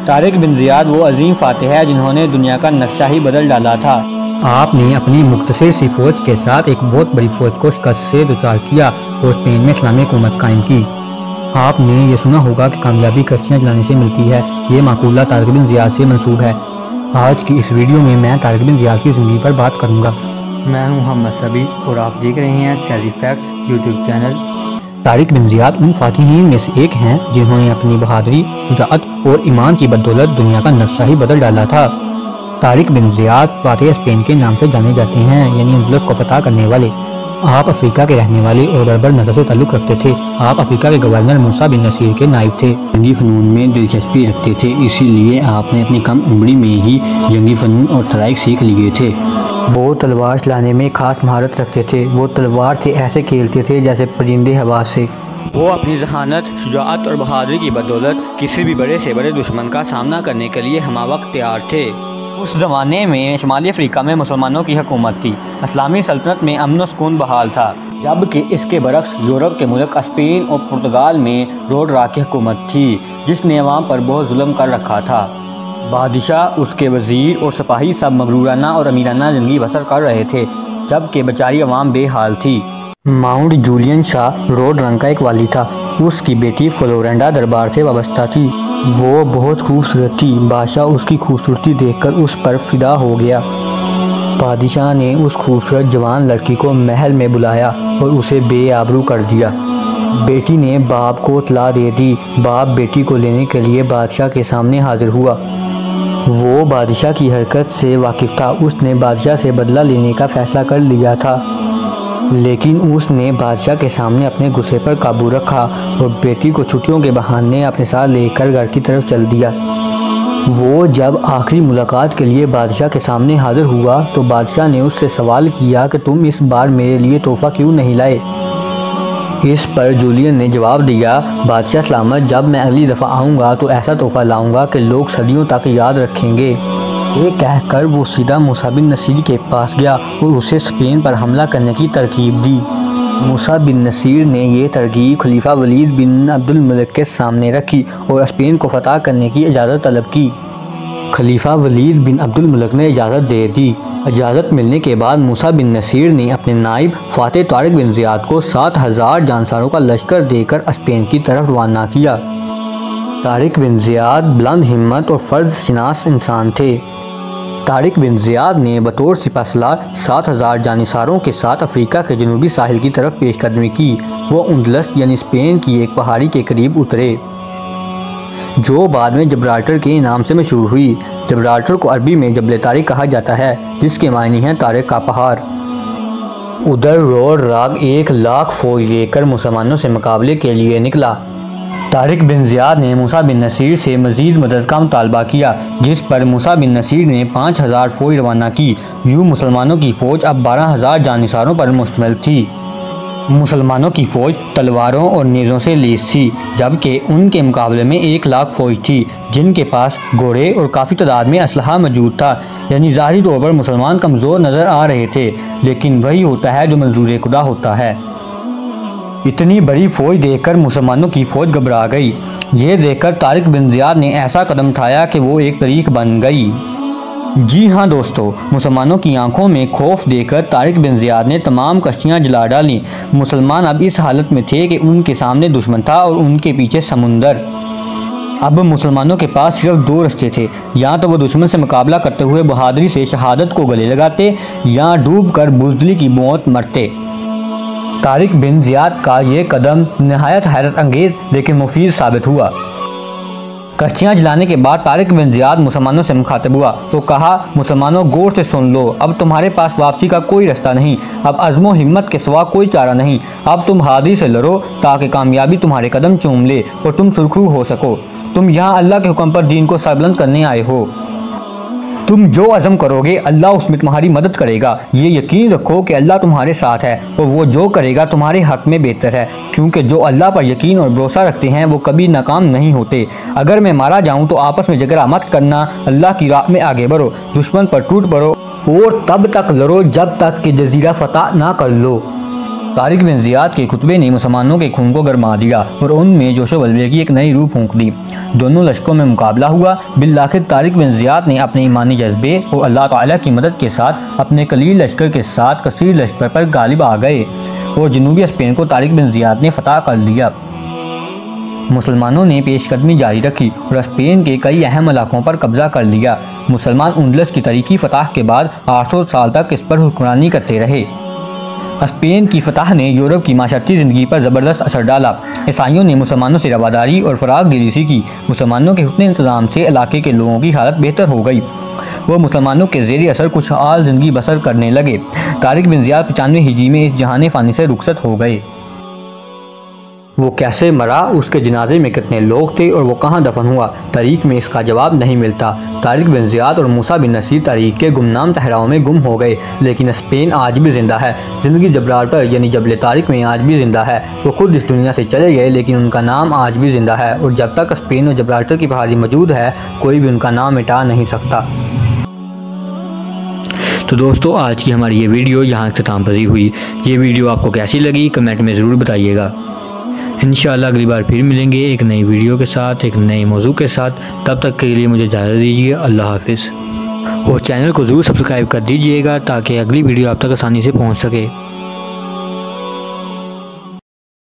Tariq bin Ziyad वो अजीम Fatih है जिन्होंने दुनिया का नक्शा ही बदल डाला था। आपने अपनी मुख्तसर सी फौज के साथ एक बहुत बड़ी फौज को शिकस्त से दुचार किया और स्पेन में इस्लामी हुकूमत कायम की। आपने ये सुना होगा कि कामयाबी कश्तियाँ चलाने से मिलती है। ये माकूला तारिक बिन ज़ियाद से मंसूब है। आज की इस वीडियो में मैं तारिक बिन ज़ियाद की ज़िंदगी पर बात करूँगा। मैं हूँ मोहम्मद सबी और आप देख रहे हैं Shahri facts YouTube channel. Tariq bin Ziyad उन फातिहीन में से एक हैं जिन्होंने अपनी बहादुरी, शुजाअत और ईमान की बदौलत दुनिया का नक्शा ही बदल डाला था। Tariq bin Ziyad Fatih Spain के नाम से जाने जाते हैं, यानी अंदलुस को फतह करने वाले। आप अफ्रीका के रहने वाले और बर्बर नस्ल से ताल्लुक़ रखते थे। आप अफ्रीका के गवर्नर मूसा बिन नसीर के नायब थे। जंगी फ़नून में दिलचस्पी रखते थे, इसीलिए आपने अपनी कम उम्री में ही जंगी फ़नून और तराइक सीख लिए थे। वो तलवार चलाने में खास महारत रखते थे। वो तलवार से ऐसे खेलते थे जैसे परिंदे हवा से। वो अपनी जहानत, शुजाअत और बहादुरी की बदौलत किसी भी बड़े से बड़े दुश्मन का सामना करने के लिए हमावक्त तैयार थे। उस ज़माने में शुमाली अफ्रीका में मुसलमानों की हुकूमत थी। इस्लामी सल्तनत में अमन व सुकून बहाल था, जबकि इसके बरक्स यूरोप के मुल्क स्पेन और पुर्तगाल में रोडरा की हुकूमत थी, जिसने अवाम पर बहुत जुल्म कर रखा था। बादशाह, उसके वज़ीर और सिपाही सब मगरूराना और अमीराना ज़िंदगी बसर कर रहे थे, जबकि बेचारी अवाम बेहाल थी। माउंट जूलियन शाह रोड रंग का एक वाली था। उसकी बेटी फ्लोरेंडा दरबार से वाबस्ता थी। वो बहुत खूबसूरत थी। बादशाह उसकी खूबसूरती देखकर उस पर फिदा हो गया। बादशाह ने उस खूबसूरत जवान लड़की को महल में बुलाया और उसे बेआबरू कर दिया। बेटी ने बाप को इत्तला दे दी। बाप बेटी को लेने के लिए बादशाह के सामने हाजिर हुआ। वो बादशाह की हरकत से वाकिफ था। उसने बादशाह से बदला लेने का फैसला कर लिया था, लेकिन उसने बादशाह के सामने अपने गुस्से पर काबू रखा और बेटी को छुट्टियों के बहाने अपने साथ लेकर घर की तरफ चल दिया। वो जब आखिरी मुलाकात के लिए बादशाह के सामने हाजिर हुआ तो बादशाह ने उससे सवाल किया कि तुम इस बार मेरे लिए तोहफा क्यों नहीं लाए। इस पर जूलियन ने जवाब दिया, बादशाह सलामत, जब मैं अगली दफ़ा आऊँगा तो ऐसा तोहफा लाऊंगा कि लोग सदियों तक याद रखेंगे। ये कहकर वो सीधा मूसा बिन नसीर के पास गया और उसे स्पेन पर हमला करने की तरकीब दी। मूसा बिन नसीर ने यह तरकीब खलीफा वलीद बिन अब्दुल मलिक के सामने रखी और स्पेन को फतह करने की इजाज़त तलब की। खलीफा वलीद बिन अब्दुल मलिक ने इजाज़त दे दी। इजाज़त मिलने के बाद मूसा बिन नसीर ने अपने नायब फातिह तारिक बिन ज़ियाद को 7000 जानसारों का लश्कर देकर स्पेन की तरफ रवाना किया। तारिक बिन ज़ियाद बुलंद हिम्मत और फ़र्ज शनास इंसान थे। तारिक बिन ज़ियाद ने बतौर सिपहसालार 7000 जानिसारों के साथ अफ्रीका के जनूबी साहिल की तरफ पेशकदमी की। वो अंदलस यानी स्पेन की एक पहाड़ी के करीब उतरे, जो बाद में जब्राल्टर के नाम से मशहूर हुई। जब्राल्टर को अरबी में जबल तारिक कहा जाता है, जिसके मायने हैं तारिक का पहाड़। उधर रोड राग 1 लाख फौज लेकर मुसलमानों से मुकाबले के लिए निकला। तारिक बिन ज़ियाद ने मूसा बिन नसीर से मज़ीद मदद का मुतालबा किया, जिस पर मूसा बिन नसीर ने 5000 फौज रवाना की। यूँ मुसलमानों की फ़ौज अब 12000 जानिसारों पर मुश्तमिल थी। मुसलमानों की फ़ौज तलवारों और नेज़ों से लैस थी, जबकि उनके मुकाबले में 1 लाख फ़ौज थी, जिनके पास घोड़े और काफ़ी तादाद में असलहा मौजूद था। यानी ज़ाहिरी तौर पर मुसलमान कमज़ोर नज़र आ रहे थे, लेकिन वही होता है जो मंजूर खुदा होता है। इतनी बड़ी फ़ौज देखकर मुसलमानों की फ़ौज घबरा गई। ये देखकर तारिक बिन ज़ियाद ने ऐसा कदम उठाया कि वो एक तारीख बन गई। जी हाँ दोस्तों, मुसलमानों की आंखों में खौफ देकर तारिक बिन ज़ियाद ने तमाम कश्तियाँ जला डालीं। मुसलमान अब इस हालत में थे कि उनके सामने दुश्मन था और उनके पीछे समुंदर। अब मुसलमानों के पास सिर्फ 2 रास्ते थे, या तो वो दुश्मन से मुकाबला करते हुए बहादुरी से शहादत को गले लगाते या डूब कर बुज़दिली की मौत मरते। तारिक बिन ज़ियाद का ये कदम नहायत हैरत अंगेज़ लेकिन मुफीद साबित हुआ। कश्तियाँ जलाने के बाद तारिक बिन ज़ियाद मुसलमानों से मुखातिब हुआ तो कहा, मुसलमानों गौर से सुन लो, अब तुम्हारे पास वापसी का कोई रास्ता नहीं। अब अज़्म हिम्मत के सिवा कोई चारा नहीं। अब तुम बहादुरी से लड़ो ताकि कामयाबी तुम्हारे कदम चूम ले और तुम सुरखरू हो सको। तुम यहाँ अल्लाह के हुक्म पर दीन को सरबुलंद करने आए हो। तुम जो अज़म करोगे अल्लाह उसमें तुम्हारी मदद करेगा। ये यकीन रखो कि अल्लाह तुम्हारे साथ है और वो जो करेगा तुम्हारे हक में बेहतर है, क्योंकि जो अल्लाह पर यकीन और भरोसा रखते हैं वो कभी नाकाम नहीं होते। अगर मैं मारा जाऊं तो आपस में झगड़ा मत करना, अल्लाह की राह में आगे बढ़ो, दुश्मन पर टूट पड़ो और तब तक लड़ो जब तक कि जजीरा फतह ना कर लो। तारिक बिन ज़ियाद के खुतबे ने मुसलमानों के खून को गरमा दिया और उनमें जोशो वल्वे की एक नई रूह फूंक दी। दोनों लश्करों में मुकाबला हुआ। बिलाखिर तारिक बिन ज़ियाद ने अपने ईमानी जज्बे और अल्लाह ताला की मदद के साथ अपने कलील लश्कर के साथ कसीर लश्कर पर गालिब आ गए और जनूबी स्पेन को तारिक बिन ज़ियाद ने फतह कर लिया। मुसलमानों ने पेशकदमी जारी रखी और स्पेन के कई अहम इलाकों पर कब्जा कर लिया। मुसलमान उंडलस की तारीखी फतह के बाद 800 साल तक इस पर हुक्मरानी करते रहे। स्पेन की फतह ने यूरोप की माशरती ज़िंदगी पर ज़बरदस्त असर डाला। ईसाइयों ने मुसलमानों से रवादारी और फरागदिली सीखी। मुसलमानों के हुस्न इंतज़ाम से इलाके के लोगों की हालत बेहतर हो गई। वो मुसलमानों के ज़ेर असर खुशहाल ज़िंदगी बसर करने लगे। तारिक बिन ज़ियाद 95 हिजरी में इस जहान फ़ानी से रुखसत हो गए। वो कैसे मरा, उसके जनाजे में कितने लोग थे और वो कहाँ दफन हुआ, तारीख में इसका जवाब नहीं मिलता। तारिक बिन ज़ियाद और मूसा बिन नसीर तारीख के गुमनाम सहराओं में गुम हो गए, लेकिन स्पेन आज भी जिंदा है। ज़िंदगी जब्राल्टर यानी जबल तारिक में आज भी जिंदा है। वो खुद इस दुनिया से चले गए, लेकिन उनका नाम आज भी जिंदा है और जब तक स्पेन और जब्राल्टर की पहाड़ी मौजूद है, कोई भी उनका नाम मिटा नहीं सकता। तो दोस्तों, आज की हमारी ये वीडियो यहाँ इख्तिताम पज़ीर हुई। ये वीडियो आपको कैसी लगी कमेंट में ज़रूर बताइएगा। इंशाअल्लाह अगली बार फिर मिलेंगे एक नई वीडियो के साथ, एक नए मौजू के साथ। तब तक के लिए मुझे इजाज़त दीजिए। अल्लाह हाफिज़। और चैनल को ज़रूर सब्सक्राइब कर दीजिएगा ताकि अगली वीडियो आप तक आसानी से पहुँच सके।